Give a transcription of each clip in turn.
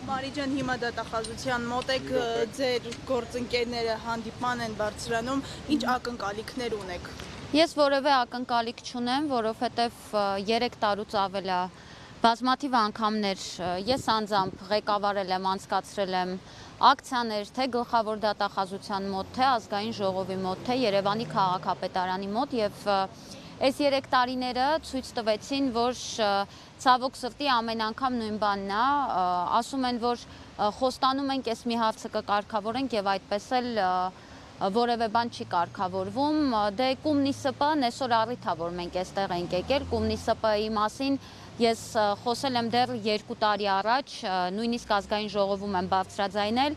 Մարիջան հիմա դատախազության մոտ եք ձեր գործընկերները հանդիպման են բարձրանում, ինչ ակնկալիքներ ունեք։ Ես որևէ ակնկալիք չունեմ, որովհետև 3 տարուց ավել է բազմաթիվ անգամներ ես անձամբ ղեկավարել եմ, անցկացրել եմ ակցիաներ թե գլխավոր դատախազության մոտ, թե ազգային ժողովի մոտ, թե Երևանի քաղաքապետարանի մոտ եւ այս 3 տարիները ցույց տվեցին, որ ցավոք սրտի ամեն անգամ նույն բանն է, ասում են, որ խոստանում ենք, այս մի հարցը կկարգավորենք եւ այդպես էլ որևէ բան չի կարգավորվում, դե Կումնիսպ-ն այսօր առիթ է, որ մենք այստեղ ենք եկել, Կումնիսպ-ի մասին ես խոսել եմ դեռ 2 տարի առաջ, նույնիսկ ազգային ժողովում եմ բարձրաձայնել,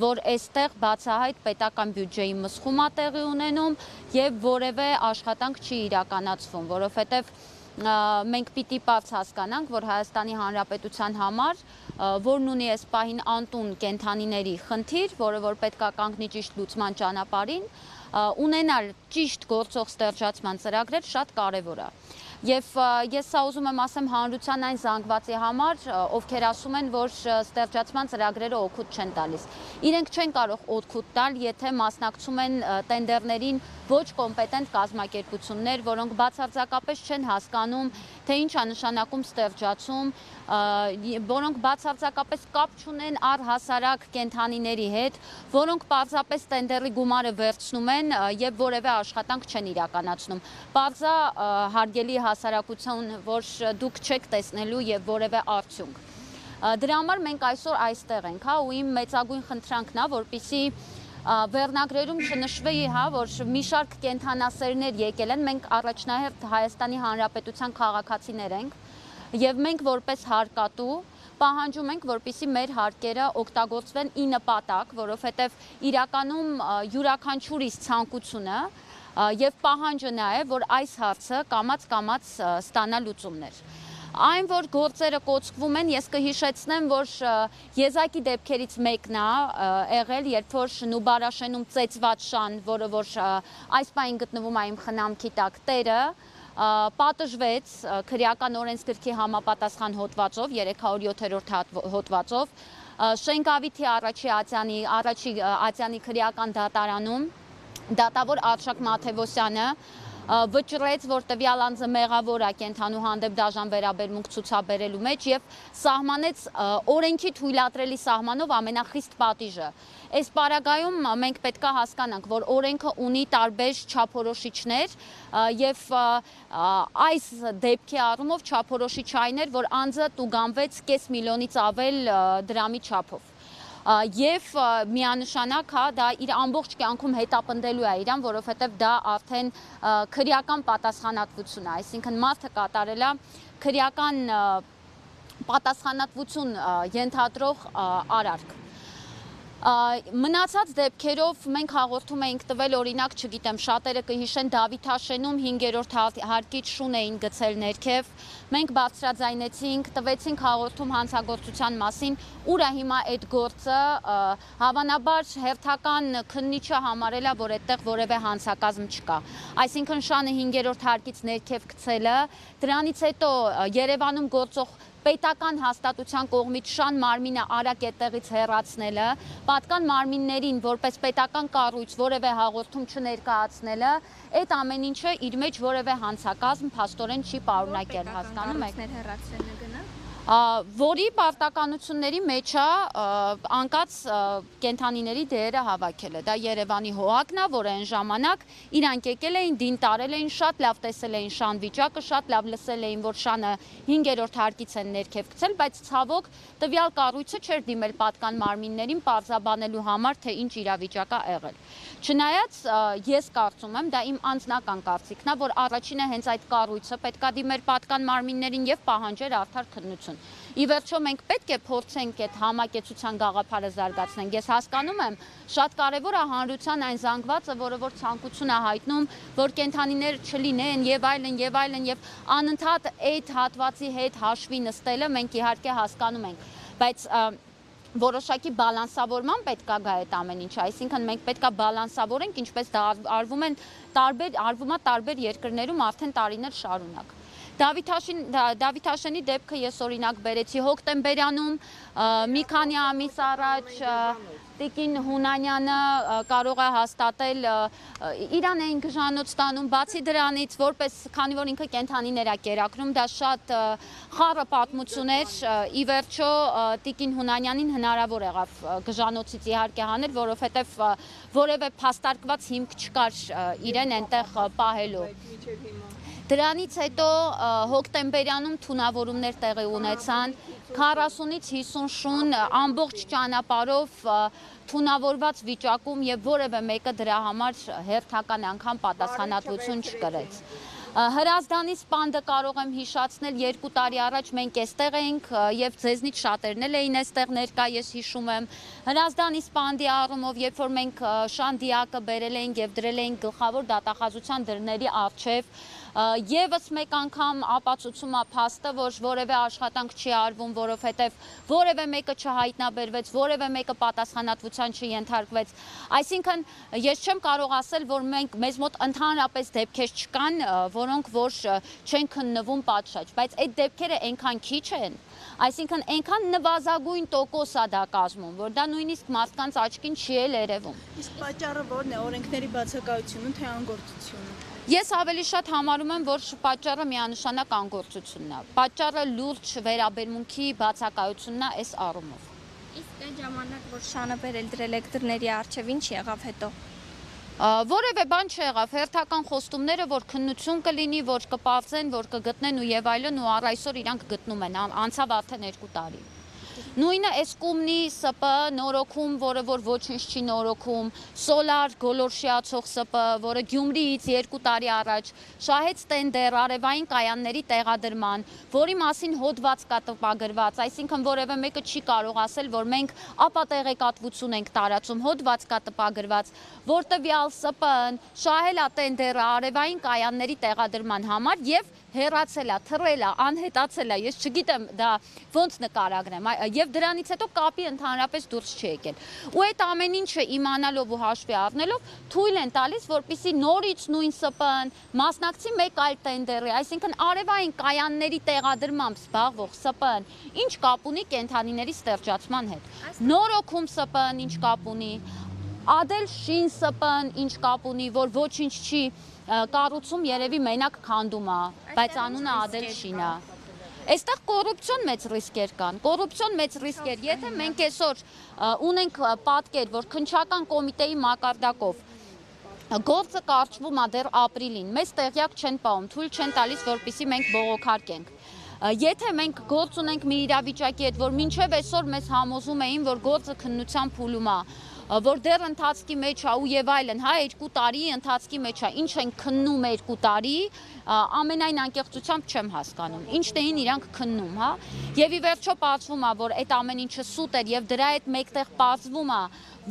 որ այստեղ բացահայտ պետական բյուջեի մսխում է տեղի ունենում եւ որևէ աշխատանք չի իրականացվում, որովհետեւ մենք պիտի պարզ հասկանանք, որ Հայաստանի Հանրապետության համար, որն ունի այս պահին անտուն կենդանիների խնդիր, որը որ պետք է կանգնի ճիշտ լուծման ճանապարհին, ունենալ ճիշտ գործող ստեղծման ծրագրեր շատ կարևոր է։ Եվ ես սա ուզում եմ ասեմ հանրության այն զանգվածի համար, ովքեր ասում են, որ ստեղծման ծրագրերը օգուտ չեն տալիս։ Իրենք չեն կարող օգուտ տալ, եթե մասնակցում են տենդերներին ոչ կոմպետենտ կազմակերպություններ, որոնք բացարձակապես չեն հասկանում, թե ինչ է նշանակում ստեղծում, որոնք բացարձակապես կապ չունեն առհասարակ կենդանիների հետ, որոնք պարզապես տենդերի գումարը վերցնում են եւ որևէ աշխատանք չեն իրականացնում։ Պարզա հարգելի հասարակություն, որ դուք չեք տեսնելու եւ որևէ արդյունք։ Դրա համար մենք այսօր այստեղ ենք, հա, ու իմ մեծագույն խնդրանքն է, որպեսզի վերնագրերում չնշվի, հա, որ մի շարք կենդանասերներ եկել են, մենք առաջնահերթ Հայաստանի Հանրապետության քաղաքացիներ ենք եւ մենք որպես հարկատու պահանջում ենք, որպեսզի մեր հարկերը օգտագործվեն ի նպատակ, որովհետեւ իրականում յուրաքանչյուրիս ցանկությունը եւ պահանջը նա է, որ այս հարցը կամաց ստանա լուծումներ։ Այն, որ գործերը կոչվում են, ես կհիշեցնեմ, որ եզակի դեպքերից մեկն է եղել, երբ որ Նուբարաշենում ծեծված շան, որը որ այս պահին գտնվում է իմ խնամքի տակ տերը, պատժվեց քրեական օրենսգրքի համապատասխան հոդվածով, 307-րդ հոդվածով, Շենգավիթի առաջի ատյանի քրեական դատարանում դատավոր Արշակ Մաթևոսյանը վճռեց, որ տվյալ անձը մեղավոր է կենդանու հանդեպ դաժան վերաբերմունք ցուցաբերելու մեջ եւ սահմանեց օրենքի թույլատրելի սահմանով ամենախիստ պատիժը։ Այս պարագայում մենք պետք է հասկանանք, որ օրենքը ունի տարբեր չափորոշիչներ եւ այս դեպքի առումով չափորոշիչ այն էր, որ անձը տուգանվեց կես միլիոնից ավել դրամի չափով։ Եվ միանշանակ դա իր ամբողջ կյանքում հետապնդելու է իրան, որովհետև դա արդեն քրեական պատասխանատվություն է, այսինքն մարդը կատարել է քրեական պատասխանատվություն ենթադրող արարք։ Մնացած դեպքերով մենք հաղորդում էինք տվել, օրինակ, չգիտեմ, շատերը կհիշեն Դավիթաշենում 5-րդ հարկից շուն էին գցել ներքև, մենք բարձրաձայնեցինք, տվեցինք հաղորդում հանցագործության մասին, ուր է հիմա այդ գործը, հավանաբար հերթական քննիչը համարել է, որ այդտեղ որևէ հանցակազմ չկա։ Այսինքն շանը 5-րդ հարկից ներքև գցելը, դրանից հետո Երևանում գործող պետական հաստատության կողմից շան մարմինը արագ այդտեղից հեռացնելը, պատկան մարմիններին որպես պետական կառույց որևէ հաղորդում չներկայացնելը, այդ ամեն ինչը իր մեջ որևէ հանցակազմ փաստորեն չի պարունակել, հասկանում եք։ Որի պարտականությունների մեջ է անկած կենդանիների դերը հավաքելը։ Դա Երևանի ՀՕԱԿ-ն է, որը այն ժամանակ իրանք եկել էին, դին տարել էին, շատ լավ տեսել էին շան վիճակը, շատ լավ լսել էին, որ շանը 5-րդ հարկից են ներքև գցել, բայց ցավոք տվյալ կառույցը չէր դիմել պատկան մարմիններին պարզաբանելու համար, թե ինչ իրավիճակ է եղել։ Չնայած ես կարծում եմ, դա իմ անձնական կարծիքն է, որ առաջինը հենց այդ կառույցը պետք է դիմեր պատկան մարմիններին եւ պահանջեր արդար քննություն։ Ի վերջո մենք պետք է փորձենք այդ համակեցության գաղափարը զարգացնենք։ Ես հասկանում եմ, շատ կարևոր է հանրության այն զանգվածը, որը որ ցանկություն է հայտնում, որ կենդանիներ չլինեն եւ այլն եւ անընդհատ այդ հատվածի հետ հաշվի նստելը մենք իհարկե հասկանում ենք։ բայց որոշակի բալանսավորման պետքա գա այդ ամեն ինչը, այսինքն մենք պետքա բալանսավորենք, ինչպես դա արվում է տարբեր երկրներում արդեն տարիներ շարունակ։ Դավիթ Աշենի դեպքը ես օրինակ բերեցի հոկտեմբերյանում, մի քանի ամիս առաջ Տիկին Հունանյանը կարող է հաստատել իրան էին գժանոց ստանում, բացի դրանից, որպես քանի որ ինքը կենդանիներ է կերակրում, դա շատ խառը պատմություն էր, ի վերջո Տիկին Հունանյանին հնարավոր եղավ գժանոցից իհարկե հանել, որովհետև որևէ փաստարկված հիմք չկար իրեն այնտեղ պահելու։ Դրանից հետո հոկտեմբերյանում թունավորումներ տեղի ունեցան, 40-ից 50 շուն ամբողջ ճանապարհով թունավորված վիճակում եւ որևէ մեկը դրա համար հերթական անգամ պատասխանատվություն չկրեց։ Հրազդանի սպանդը կարող եմ հիշացնել 2 տարի առաջ մենք այստեղ էինք եւ ձեզնից շատերն էլ էին այստեղ ներկա, ես հիշում եմ Հրազդանի սպանդի առումով, երբ որ մենք Շանդիակը բերել էինք եւ դրել էինք գլխավոր դատախազության դռների առջեւ, Եվս մեկ անգամ ապացուցում է փաստը, որ որևէ աշխատանք չի արվում, որովհետև որևէ մեկը չհայտնաբերվեց, որևէ մեկը պատասխանատվության չենթարկվեց։ Այսինքն ես չեմ կարող ասել, որ մեզ մոտ ընդհանրապես դեպքեր չկան, որոնք որ չեն քննվում պատշաճ, բայց այդ դեպքերը այնքան քիչ են, այսինքն այնքան նվազագույն տոկոս է դա կազմում, որ դա նույնիսկ մարդկանց աչքին չի էլ երևում։ Իսկ պատճառը ո՞րն է, օրենքների բացակայությունը, թե անգործությունը։ Ես ավելի շատ համարում եմ, որ պատճառը միանշանակ անգործությունն է։ Պատճառը լուրջ վերաբերմունքի բացակայությունն է այս առումով։ Իսկ այդ ժամանակ, որ շանը բերել դրել եք դռների առջև, ինչ եղավ հետո։ Որևէ բան չեղավ, հերթական խոստումները, որ քննություն կլինի, որ կպարզեն, որ կգտնեն ու եւ այլն ու առ այսօր իրանք գտնում են, անցավ արդեն 2 տարի։ Նույնը Էսկումնի ՍՊ նորոգում, որը որ ոչինչ չի նորոգում, Սոլար գոլորշիացող ՍՊ, որը Գյումրիից 2 տարի առաջ շահեց տենդեր արևային կայանների տեղադրման, որի մասին հոդված կա տպագրված, այսինքն որևէ մեկը չի կարող ասել, որ մենք ապատեղեկատվություն ենք տարածում, հոդված կա տպագրված, որ տվյալ ՍՊ-ն շահել է տենդերը արևային կայանների տեղադրման համար եւ հեռացել է, թռել է, անհետացել է, ես չգիտեմ դա ոնց նկարագրեմ, եւ դրանից հետո կապի ընդհանրապես դուրս չի եկել։ Ու այդ ամեն ինչը իմանալով ու հաշվի առնելով թույլ են տալիս, որպեսզի նորից նույն ՍՊ-ն մասնակցի մեկ այլ տենդերի, այսինքն արևային կայանների տեղադրմամբ զբաղվող ՍՊ-ն ինչ կապ ունի կենդանիների ստեղծման հետ։ Նորոգում ՍՊ-ն ինչ կապ ունի, Ադել Շին ՍՊ-ն ինչ կապ ունի, որ ոչինչ չի կառուցում երևի մենակ քանդում է, բայց անունը Ադել Շին է։ Այստեղ կոռուպցիոն մեծ ռիսկեր կան, կոռուպցիոն մեծ ռիսկեր, եթե մենք այսօր ունենք պատկեր, որ քննչական կոմիտեի մակարդակով գործը կարճվում է դեռ ապրիլին, մեզ տեղյակ չեն պահում, թույլ չեն տալիս, որպեսզի մենք բողոքարկենք։ Եթե մենք գործ ունենք մի իրավիճակի հետ, որ մինչև այսօր մեզ համոզում էին, որ գործը քննության փուլում է, որ դեռ ընթացքի մեջ է ու եւ այլն, հա 2 տարի ընթացքի մեջ է, ինչ են քննում 2 տարի, ամենայն անկեղծությամբ չեմ հասկանում, ինչն էին իրանք քննում, հա, եւ ի վերջո պարզվում է, որ այդ ամեն ինչը սուտ էր եւ դրա հետ մեկտեղ պարզվում է,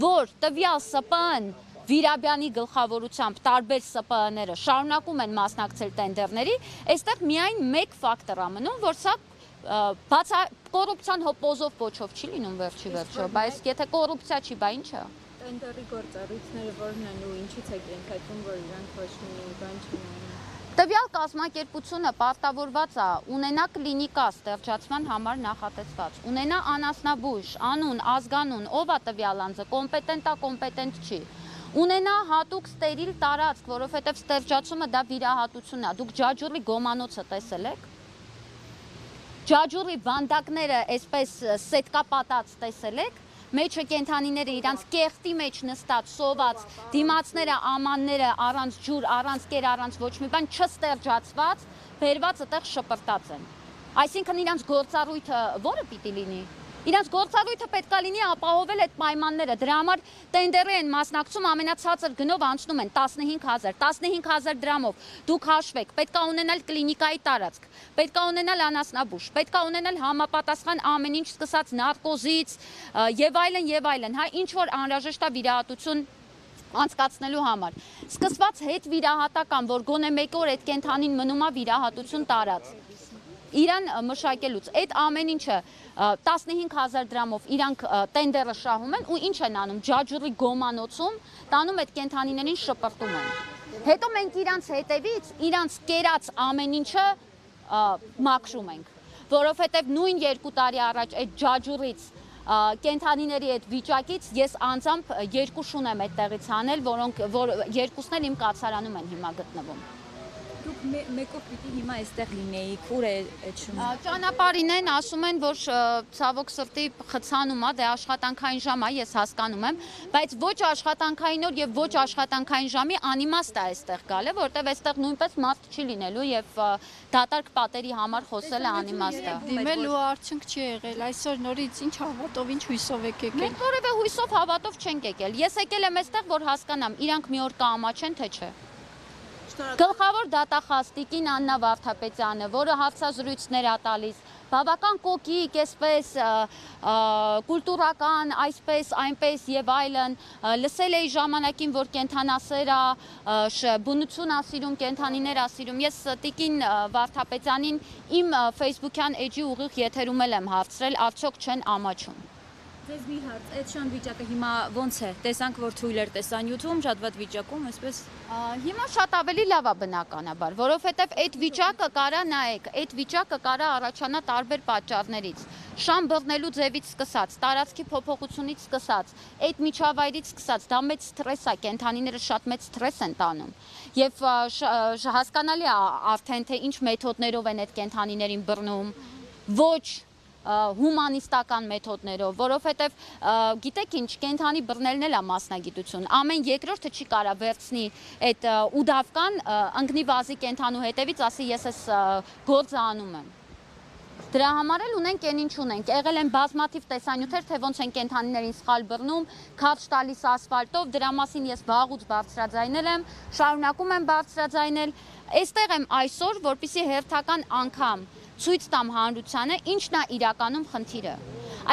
որ տվյալ ՍՊ-ն Վիրաբյանի գլխավորությամբ տարբեր ՍՊ-ները շարունակում են մասնակցել տենդերների, այստեղ միայն մեկ ֆակտոր է մնում, որ սա կոռուպցիան հոպոզով փոչով չի լինում վերջի վերջո, բայց եթե կոռուպցիա չի, բա ինչ է։ Տենդերի գործառույթները որն են ու ինչից է ենթադրում, որ իրանք ոչ մի բան չունեն։ Տվյալ կազմակերպությունը պարտավորված է ունենա կլինիկա ստեղծման համար նախատեսված, ունենա անասնաբույժ, անուն, ազգանուն, ով է տվյալ անձը, կոմպետենտ է, կոմպետենտ չի։ Ունենա հատուկ ստերիլ տարածք, որովհետև ստեղծումը դա վիրահատություն է։ Դուք Ջաջուրի գոմանոցը տեսել եք։ Ջաջուրի վանդակները այսպես սետկապատած տեսել եք։ Մեջը կենդանիները իրանց կեղտի մեջ նստած, սոված, դիմացները, ամանները առանց ջուր, առանց կեր, առանց ոչ մի բան չստեղծված, բերված այդտեղ շպրտած են։ Այսինքն իրանց գործառույթը ո՞րը պիտի լինի։ Իրանց գործառույթը պետք է լինի ապահովել այդ պայմանները, դրա համար տենդերի են մասնակցում ամենացածր գնով անցնում են 15,000 դրամով, դուք հաշվեք, պետք է ունենալ կլինիկայի տարածք, պետք է ունենալ անասնաբույժ, պետք է ունենալ համապատասխան ամեն ինչ սկսած նարկոզից եւ այլն, հա, ինչ որ անհրաժեշտ է վիրահատություն անցկացնելու համար։ Սկսված հետ վիրահատական, որ գոնե մեկ օր այդ կենդանին մնում է վիրահատություն տարած։ իրան մշակելուց։ Այդ ամեն ինչը 15000 դրամով իրանք տենդերը շահում են ու ինչ են անում, ջաջուրի գոմանոցում տանում այդ կենդանիներին շպրտում են։ Հետո մենք իրանց հետևից իրանց կերած ամեն ինչը մաքրում ենք, որովհետև նույն 2 տարի առաջ այդ ջաջուրից կենդանիների այդ վիճակից ես անձամբ 2 շուն եմ այդտեղից հանել, որ երկուսն էլ իմ կացարանում են հիմա գտնվում։ Դուք մեկով պիտի հիմա այստեղ լինեիք, ուր է այդ շունը։ Ճանապարհին են, ասում են, որ ցավոք սրտի խցանում է, դե աշխատանքային ժամ է, ես հասկանում եմ, բայց ոչ աշխատանքային օր եւ ոչ աշխատանքային ժամի անիմաստ է այստեղ գալը, որտեվ այստեղ նույնպես մարդ չի լինելու եւ դատարկ պատերի համար խոսելը անիմաստ է։ Դիմելու արդյունք չի եղել, այսօր նորից ինչ հավատով, ինչ հույսով եք եկել։ Մենք որևէ հույսով հավատով չենք եկել։ Ես եկել եմ այստեղ, որ հասկանամ, իրանք մի օր կամաչեն, թե չէ։ Գլխավոր դատախազտիկին Աննա Վարդապետյանը, որը հարցազրույցներ է տալիս, բավական կոկիկ, այսպես կուլտուրական, այսպես, այնպես եւ այլն, լսել էի ժամանակին, որ կենթանասեր է, բնություն է սիրում, կենթանիներ է սիրում։ Ես տիկին Վարդապետյանին իմ Facebook-յան էջի ուղիղ եթերում եմ հարցրել, արդյոք չեն ամաչում։ Ձեզ մի հարց, այդ շան վիճակը հիմա ոնց է։ Տեսանք, որ թույլ էր տեսանյութում, շատ վատ վիճակում, այսպես։ Հիմա շատ ավելի լավ է բնականաբար, որովհետև այդ վիճակը կարա նայեք, այդ վիճակը կարա առաջանա տարբեր պատճառներից։ Շան բռնելու ձևից սկսած, տարածքի փոփոխությունից սկսած, այդ միջավայրից սկսած, դա մեծ սթրես է, կենդանիները շատ մեծ սթրես են տանում։ Եվ հասկանալի է արդեն թե ինչ մեթոդներով են այդ կենդանիներին բռնում, ոչ հումանիստական մեթոդներով, որովհետև գիտեք ինչ, կենդանի բռնելն էլ է մասնագիտություն, ամեն երկրորդը չի կարա վերցնի այդ ուդավկան ընկնի վազի կենդանու հետևից, ասի ես ես գործը անում եմ։ Դրա համար էլ ունենք այն ինչ ունենք, եղել են բազմաթիվ տեսանյութեր, թե ոնց են կենդանիներին սխալ բռնում, քարշ տալիս ասֆալտով, դրա մասին ես վաղուց բարձրաձայնել եմ, շարունակում եմ բարձրաձայնել, այստեղ եմ այսօր, որպեսզի հերթական անգամ ցույց տամ հանրությանը, ինչն է իրականում խնդիրը։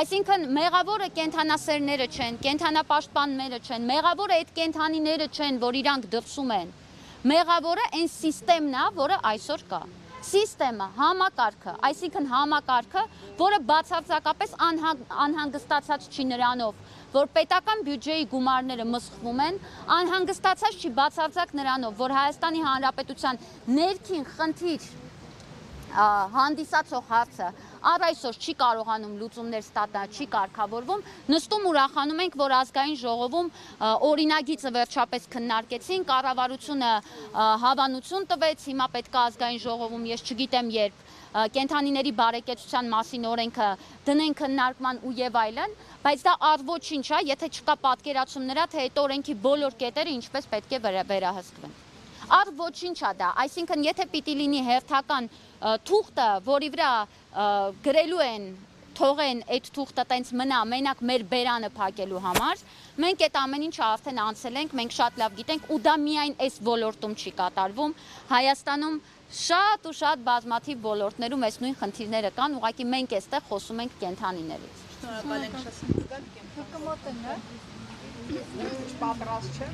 Այսինքն մեղավորը կենդանասերները չեն, կենդանապաշտպանները չեն, մեղավորը այդ կենդանիները չեն, որ իրանք դրսում են։ Մեղավորը այն սիստեմն է, որը այսօր կա։ Սիստեմը, համակարգը, այսինքն համակարգը, որը բացարձակապես անհանգստացած չի նրանով, որ պետական բյուջեի գումարները մսխվում են, անհանգստացած չի բացարձակ նրանով, որ Հայաստանի Հանրապետության ներքին խնդիր հանդիսացող հարցը առ այսօր չի կարողանում լուծումներ ստանալ, չի կարգավորվում, նստում ուրախանում ենք, որ ազգային ժողովում օրինագիծը վերջապես քննարկեցին, կառավարությունը հավանություն տվեց, հիմա պետք է ազգային ժողովում, ես չգիտեմ երբ, կենդանիների բարեկեցության մասին օրենքը դնեն քննարկման ու եւ այլն, բայց դա առ ոչինչ է, եթե չկա պատկերացում նրա, թե այդ օրենքի բոլոր կետերը ինչպես պետք է վերահսկվեն։ Առ ոչինչ է դա, այսինքն եթե պիտի լինի հերթական թուղթը, որի վրա գրելու են, թողեն այդ թուղթը տենց մնա մենակ մեր բերանը փակելու համար, մենք այդ ամեն ինչը արդեն անցել ենք, մենք շատ լավ գիտենք ու դա միայն այս ոլորտում չի կատարվում, Հայաստանում շատ ու շատ բազմաթիվ ոլորտներում այս նույն խնդիրները կան, ուղղակի մենք այստեղ խոսում ենք կենդանիներից։ Շնորհակալ ենք շատ։